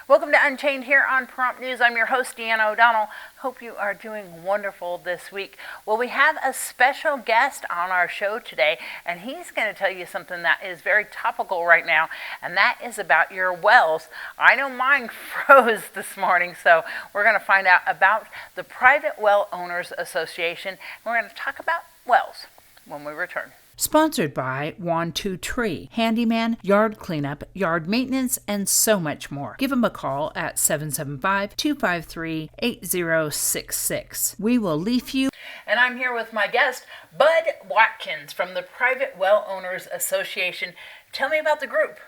Welcome to Unchained here on Pahrump News. I'm your host, DeannaO'Donnell. Hope you are doing wonderful this week. Well, we have a special guest on our show today, and he's going to tell you something that is very topical right now, and that is about your wells. I know mine froze this morning, so we're going to find out about the Private Well Owners Association. We're going to talk about wells when we return. Sponsored by 123 Handyman, Yard Cleanup, Yard Maintenance, and so much more. Give them a call at 775-253-8066. We will leaf you. And I'm here with my guest, Budd Watkins from the Private Well Owners Association. Tell me about the group.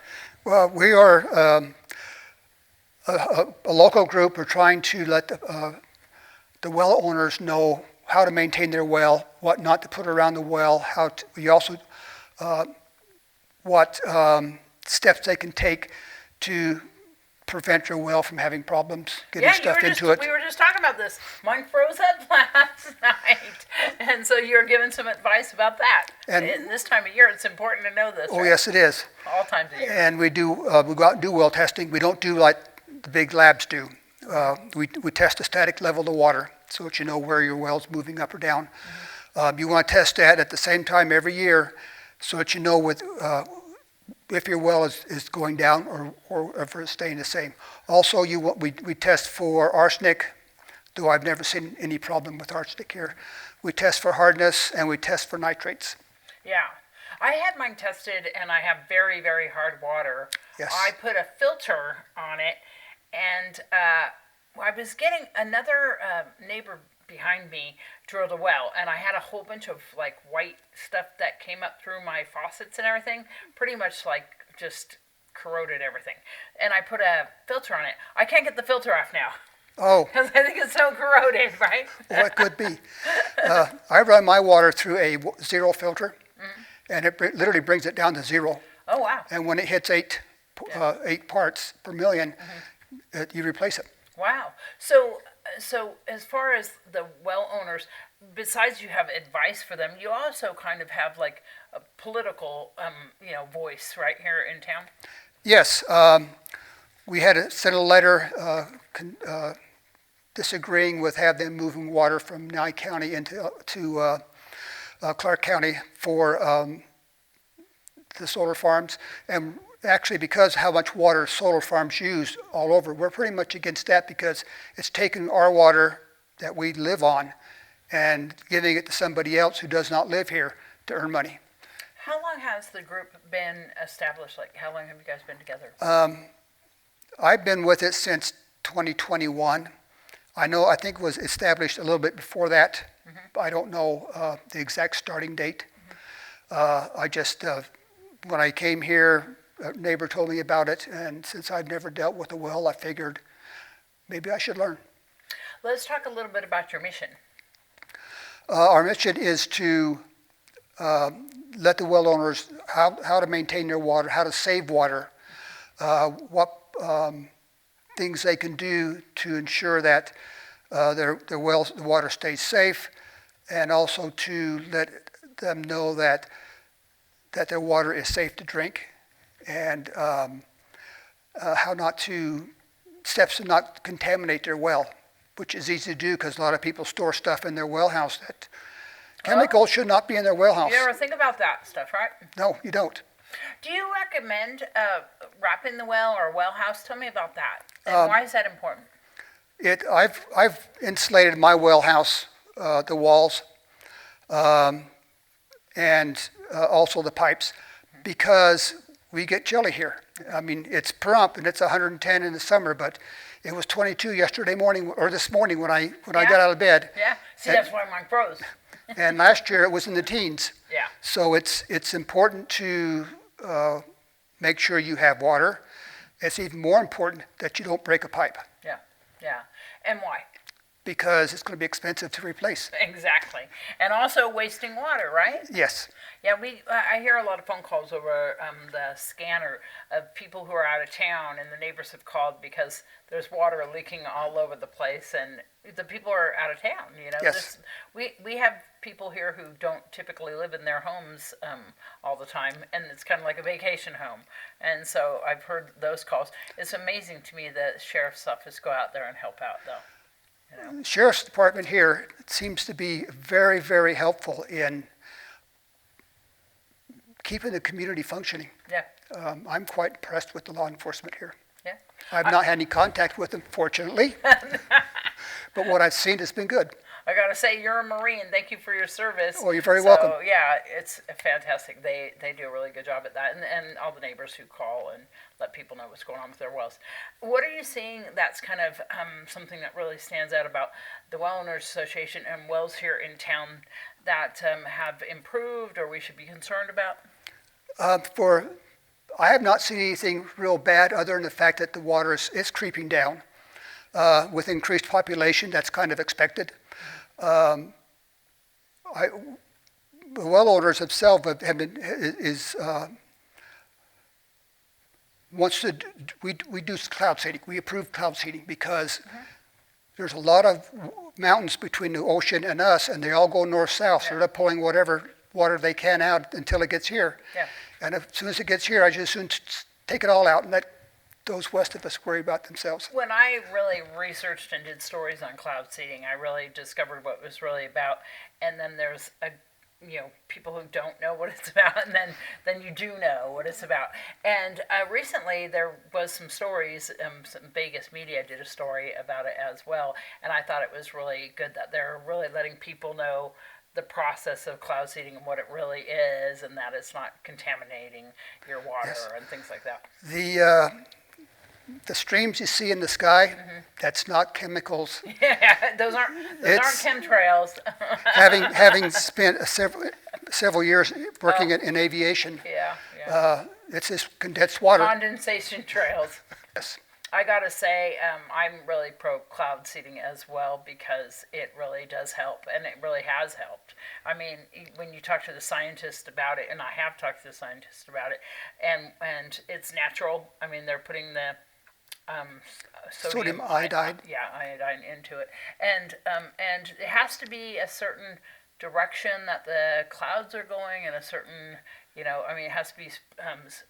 Well, we are a local group. We're trying to let the well owners know how to maintain their well, what not to put around the well, what steps they can take to prevent your well from having problems, getting stuff into it. We were just talking about this. Mine froze up last night, and so you're giving some advice about that. And this time of year, it's important to know this. Oh, right? Yes, it is. All times of year. And we go out and do well testing. We don't do like the big labs do. We test the static level of the water, so that you know where your well's moving up or down. Mm-hmm. You want to test that at the same time every year, so that you know if your well is going down or if it's staying the same. Also, we test for arsenic, though I've never seen any problem with arsenic here. We test for hardness and we test for nitrates. Yeah. I had mine tested, and I have very, very hard water. Yes. I put a filter on it, and I was getting another neighbor behind me drilled a well, and I had a whole bunch of like white stuff that came up through my faucets and everything, pretty much like just corroded everything. And I put a filter on it. I can't get the filter off now. Oh. Because I think it's so corroded, right? Well, it could be. I run my water through a zero filter, and it literally brings it down to zero. Oh, wow. And when it hits 8 parts per million, you replace it. Wow. So as far as the well owners, besides you have advice for them, you also kind of have like a political, voice right here in town. Yes. We had sent a letter disagreeing with have them moving water from Nye County into Clark County for the solar farms. And actually, because how much water solar farms use all over, we're pretty much against that, because it's taking our water that we live on and giving it to somebody else who does not live here to earn money. How long has the group been established? Like, how long have you guys been together? I've been with it since 2021. I think it was established a little bit before that. Mm-hmm. I don't know the exact starting date. Mm-hmm. When I came here, a neighbor told me about it, and since I've never dealt with a well, I figured maybe I should learn. Let's talk a little bit about your mission. Our mission is to let the well owners how to maintain their water, how to save water, what things they can do to ensure that their wells, the water stays safe, and also to let them know that their water is safe to drink, and steps to not contaminate their well, which is easy to do because a lot of people store stuff in their well house that chemicals should not be in their well house. You ever think about that stuff, right? No, you don't. Do you recommend wrapping the well or well house? Tell me about that. And why is that important? I've insulated my well house, the walls, and also the pipes, because we get chilly here. I mean, it's Pahrump and it's 110 in the summer, but it was 22 this morning when I got out of bed. Yeah. See, that's why mine froze. And last year it was in the teens. Yeah. So it's important to make sure you have water. It's even more important that you don't break a pipe. Yeah. Yeah. And why? because it's going to be expensive to replace. Exactly. And also wasting water, right? Yes. Yeah, I hear a lot of phone calls over the scanner of people who are out of town, and the neighbors have called because there's water leaking all over the place, and the people are out of town. Yes. We have people here who don't typically live in their homes all the time, and it's kind of like a vacation home. And so I've heard those calls. It's amazing to me that the sheriff's office go out there and help out, though. The Sheriff's Department here seems to be very, very helpful in keeping the community functioning. Yeah. I'm quite impressed with the law enforcement here. Yeah. I've not had any contact with them, fortunately, but what I've seen has been good. I gotta say, you're a Marine. Thank you for your service. Oh, you're very welcome. Yeah, it's fantastic. They do a really good job at that, and all the neighbors who call and let people know what's going on with their wells. What are you seeing that's kind of something that really stands out about the Well Owners Association and wells here in town that have improved, or we should be concerned about? I have not seen anything real bad other than the fact that the water is creeping down. With increased population, that's kind of expected. The well owners themselves have been we do cloud seeding. We approve cloud seeding because there's a lot of mountains between the ocean and us, and they all go north-south, so they're pulling whatever water they can out until it gets here. Yeah. And as soon as it gets here, I just soon take it all out and let those west of us worry about themselves. When I really researched and did stories on cloud seeding, I really discovered what it was really about. And then there's people who don't know what it's about, and then you do know what it's about. And recently there was some stories, some Vegas media did a story about it as well, and I thought it was really good that they're really letting people know the process of cloud seeding and what it really is, and that it's not contaminating your water and things like that. The streams you see in the sky, that's not chemicals. Yeah, those aren't chemtrails. having spent several years working in aviation, it's just condensed water. Condensation trails. Yes. I gotta say, I'm really pro cloud seeding as well because it really does help, and it really has helped. I mean, when you talk to the scientists about it, and I have talked to the scientists about it, and it's natural. I mean, they're putting the sodium iodide. Iodine into it, and it has to be a certain direction that the clouds are going in a certain. It has to be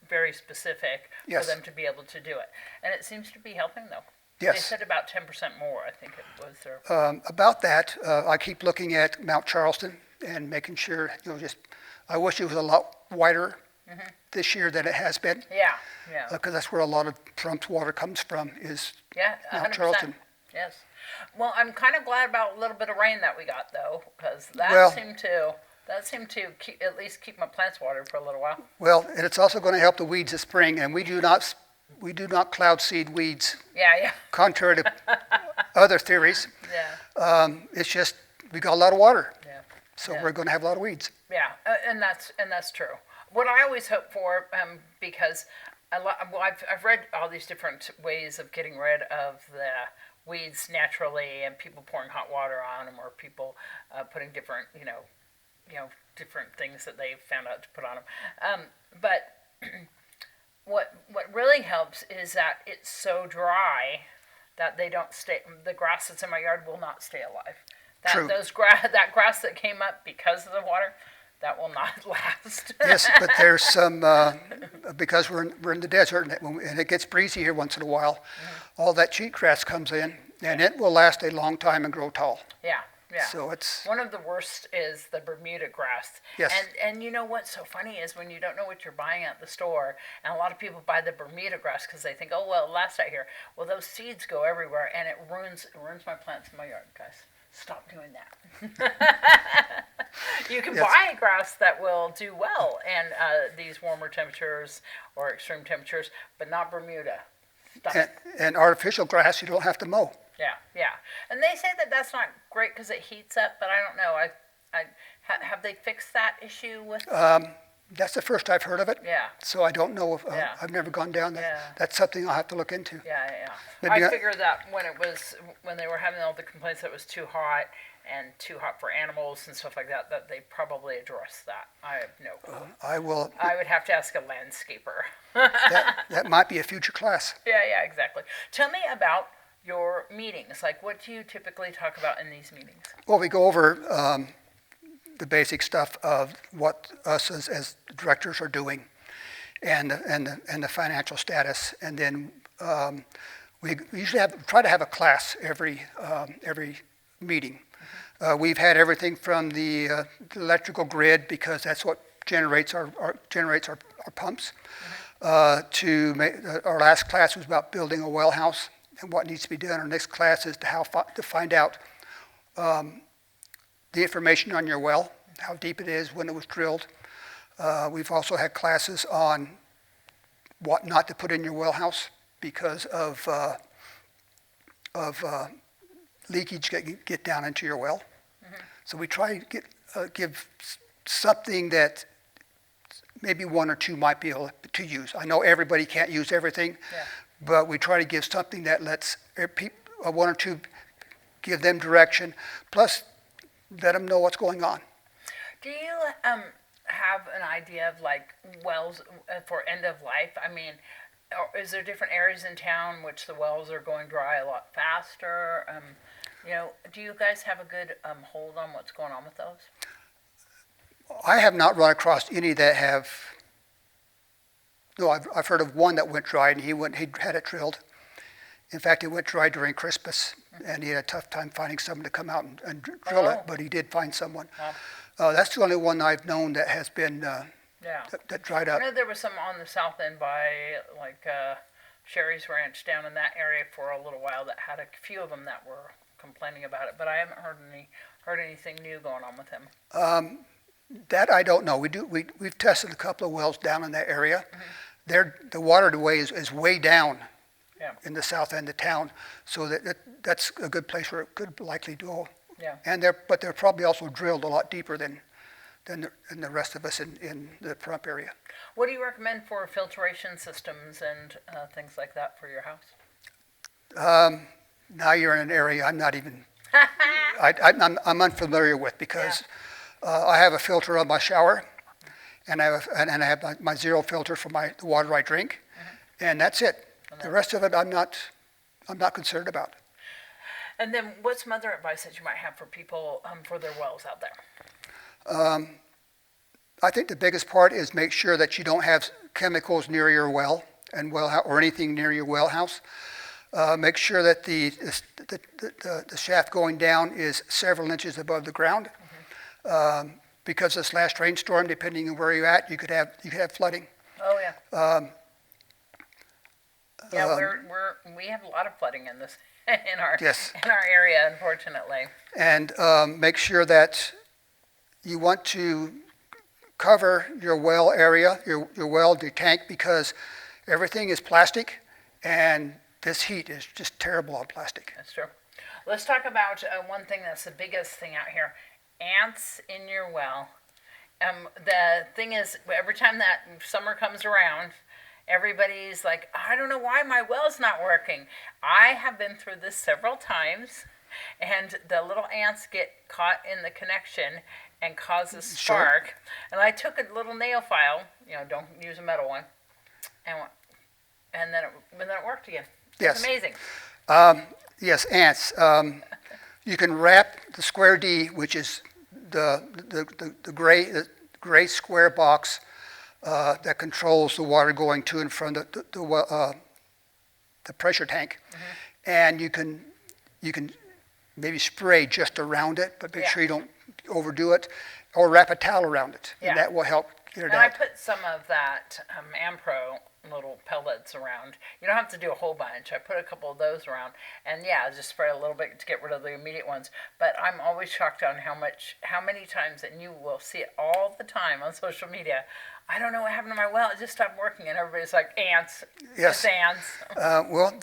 very specific for them to be able to do it. And it seems to be helping, though. Yes. They said about 10% more, I think it was. About that, I keep looking at Mount Charleston and making sure, I wish it was a lot wider this year than it has been. Yeah. Because that's where a lot of Pahrump water comes from, is Mount 100%. Charleston. Yes. Well, I'm kind of glad about a little bit of rain that we got, though, because that seemed to at least keep my plants watered for a little while. Well, and it's also going to help the weeds this spring, and we do not cloud seed weeds. Yeah. Contrary to other theories. Yeah. It's just we got a lot of water. Yeah. So we're going to have a lot of weeds. Yeah, and that's true. What I always hope for, because I've read all these different ways of getting rid of the weeds naturally, and people pouring hot water on them, or people putting different different things that they found out to put on them. But what really helps is that it's so dry that they don't stay. The grass that's in my yard will not stay alive. True. That grass that came up because of the water, that will not last. Yes, but there's some because we're in the desert, and it gets breezy here once in a while. All that cheatgrass comes in, and it will last a long time and grow tall. Yeah. So it's one of the worst is the Bermuda grass. Yes. And you know what's so funny is when you don't know what you're buying at the store, and a lot of people buy the Bermuda grass because they think, oh well, it lasts out here. Well, those seeds go everywhere, and it ruins my plants in my yard, guys. Stop doing that. You can buy grass that will do well in these warmer temperatures or extreme temperatures, but not Bermuda. And artificial grass you don't have to mow. Yeah. And they say that that's not great because it heats up, but I don't know. Have they fixed that issue with? That's the first I've heard of it. Yeah. So I don't know if, Yeah. I've never gone down that. Yeah. That's something I'll have to look into. Yeah. Maybe I figured that when they were having all the complaints that it was too hot for animals and stuff like that, that they probably addressed that. I have no clue. I will, I would have to ask a landscaper. that might be a future class. Yeah, exactly. Tell me about your meetings. Like, what do you typically talk about in these meetings? Well, we go over the basic stuff of what us as directors are doing and the financial status. And then we usually try to have a class every meeting. We've had everything from the electrical grid, because that's what generates our pumps. Our last class was about building a well house and what needs to be done. Our next class is to find out the information on your well, how deep it is, when it was drilled. We've also had classes on what not to put in your well house because of leakage get down into your well. So we try to give something that maybe one or two might be able to use. I know everybody can't use everything, but we try to give something that lets one or two give them direction, plus let them know what's going on. Do you have an idea of like wells for end of life? I mean, is there different areas in town which the wells are going dry a lot faster? Do you guys have a good hold on what's going on with those? I have not run across any that have. No, I've heard of one that went dry, and he had it drilled. In fact, it went dry during Christmas, and he had a tough time finding someone to come out and drill it, but he did find someone. That's the only one I've known that has been that dried up. I know there was some on the south end by Sherry's Ranch down in that area for a little while that had a few of them that were complaining about it, but I haven't heard anything new going on with him. That I don't know. We've tested a couple of wells down in that area. The waterway is way down in the south end of town, so that's a good place where it could likely go. Yeah. And they're probably also drilled a lot deeper than the rest of us in the Pahrump area. What do you recommend for filtration systems and things like that for your house? Now you're in an area I'm not even. I'm unfamiliar with, because I have a filter on my shower, and I have my zero filter for the water I drink, and that's it. The rest of it I'm not concerned about. And then what's some other advice that you might have for people for their wells out there? I think the biggest part is make sure that you don't have chemicals near your well or anything near your well house. Make sure that the shaft going down is several inches above the ground. Because this last rainstorm, depending on where you're at, you could have flooding. Oh yeah. We have a lot of flooding in this in our area, unfortunately. And make sure that you want to cover your well area, your tank, because everything is plastic, and this heat is just terrible on plastic. That's true. Let's talk about one thing that's the biggest thing out here: ants in your well. The thing is, every time that summer comes around, everybody's like, I don't know why my well's not working. I have been through this several times, and the little ants get caught in the connection and cause a spark. Sure. And I took a little nail file, don't use a metal one, and then it worked again. It's amazing. Yes, ants. You can wrap the square D, which is the gray square box that controls the water going to and from the pressure tank, and you can maybe spray just around it, but make sure you don't overdo it, or wrap a towel around it, and that will help get it out. And I put some of that Ampro little pellets around. You don't have to do a whole bunch. I put a couple of those around, and just spray a little bit to get rid of the immediate ones. But I'm always shocked on how many times, and you will see it all the time on social media. I don't know what happened to my well. It just stopped working, and everybody's like, ants. Yes. It's ants. Well,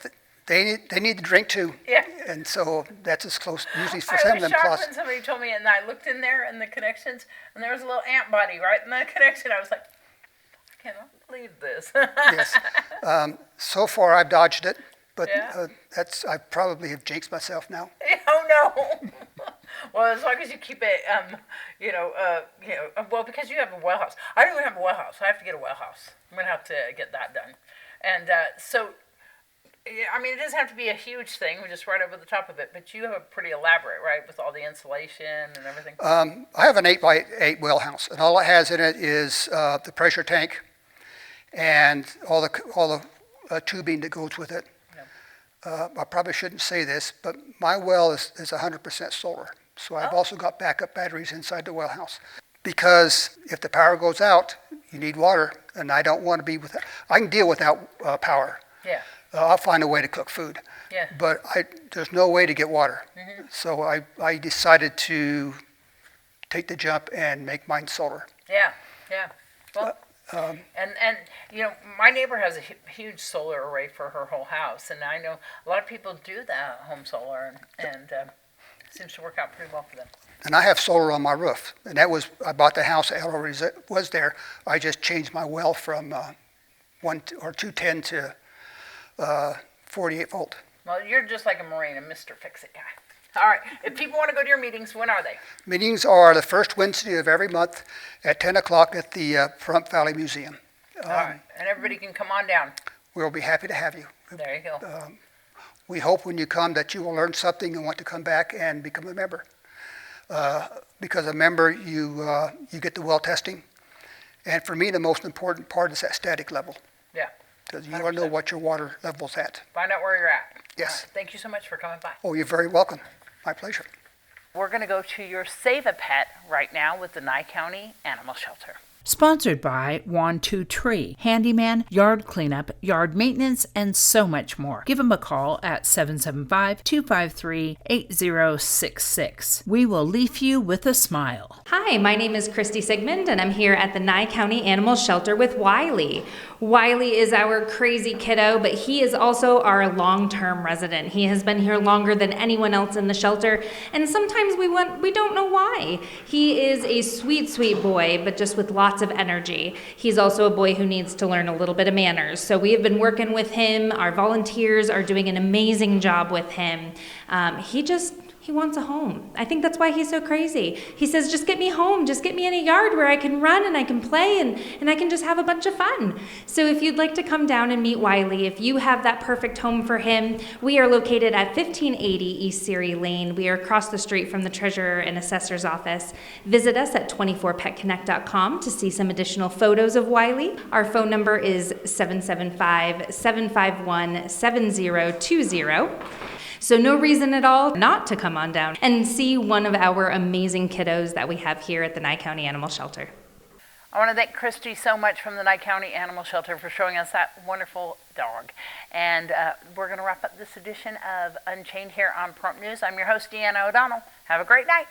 they need to drink too. Yeah. And so that's as close usually for I some of was them. shocked Plus, when somebody told me, and I looked in there in the connections, and there was a little ant body right in the connection. I was like, cannot believe this. Yes. So far, I've dodged it, but Yeah. I probably have jinxed myself now. Oh no. Well, as long as you keep it, well, because you have a well house. I don't even have a well house. I have to get a well house. I'm gonna have to get that done. And so, yeah, I mean, it doesn't have to be a huge thing. We just right over the top of it. But you have a pretty elaborate, right, with all the insulation and everything. I have an 8x8 well house, and all it has in it is the pressure tank and all the tubing that goes with it. I probably shouldn't say this, but my well is 100% solar. So I've also got backup batteries inside the well house. Because if the power goes out, you need water, and I don't want to be without. I can deal without power. Yeah. I'll find a way to cook food. Yeah. But there's no way to get water. So I decided to take the jump and make mine solar. Yeah. Yeah. Well. And my neighbor has a huge solar array for her whole house, and I know a lot of people do that home solar, and it seems to work out pretty well for them. And I have solar on my roof, and I bought the house that already was there. I just changed my well from 210 to 48 volt. Well, you're just like a Marine, a Mr. Fix-It guy. All right. If people want to go to your meetings, when are they? Meetings are the first Wednesday of every month at 10 o'clock at the Pahrump Valley Museum. All right. And everybody can come on down. We'll be happy to have you. There you go. We hope when you come that you will learn something and want to come back and become a member. Because a member, you get the well testing. And for me, the most important part is that static level. Yeah. Because you want to know what your water level's at. Find out where you're at. Yes. All right. Thank you so much for coming by. Oh, you're very welcome. My pleasure. We're going to go to your Save a Pet right now with the Nye County Animal Shelter. Sponsored by 1-2-Tree, handyman, yard cleanup, yard maintenance, and so much more. Give them a call at 775-253-8066. We will leave you with a smile. Hi, my name is Christy Sigmund, and I'm here at the Nye County Animal Shelter with Wiley. Wiley is our crazy kiddo, but he is also our long-term resident. He has been here longer than anyone else in the shelter, and sometimes we don't know why. He is a sweet, sweet boy, but just with lots of energy. He's also a boy who needs to learn a little bit of manners. So we have been working with him. Our volunteers are doing an amazing job with him. He wants a home. I think that's why he's so crazy. He says, just get me home. Just get me in a yard where I can run and I can play and I can just have a bunch of fun. So if you'd like to come down and meet Wiley, if you have that perfect home for him, we are located at 1580 East Seary Lane. We are across the street from the Treasurer and Assessor's office. Visit us at 24petconnect.com to see some additional photos of Wiley. Our phone number is 775-751-7020. So no reason at all not to come on down and see one of our amazing kiddos that we have here at the Nye County Animal Shelter. I want to thank Christy so much from the Nye County Animal Shelter for showing us that wonderful dog. And we're going to wrap up this edition of Unchained here on Pahrump News. I'm your host, DeannaO'Donnell. Have a great night.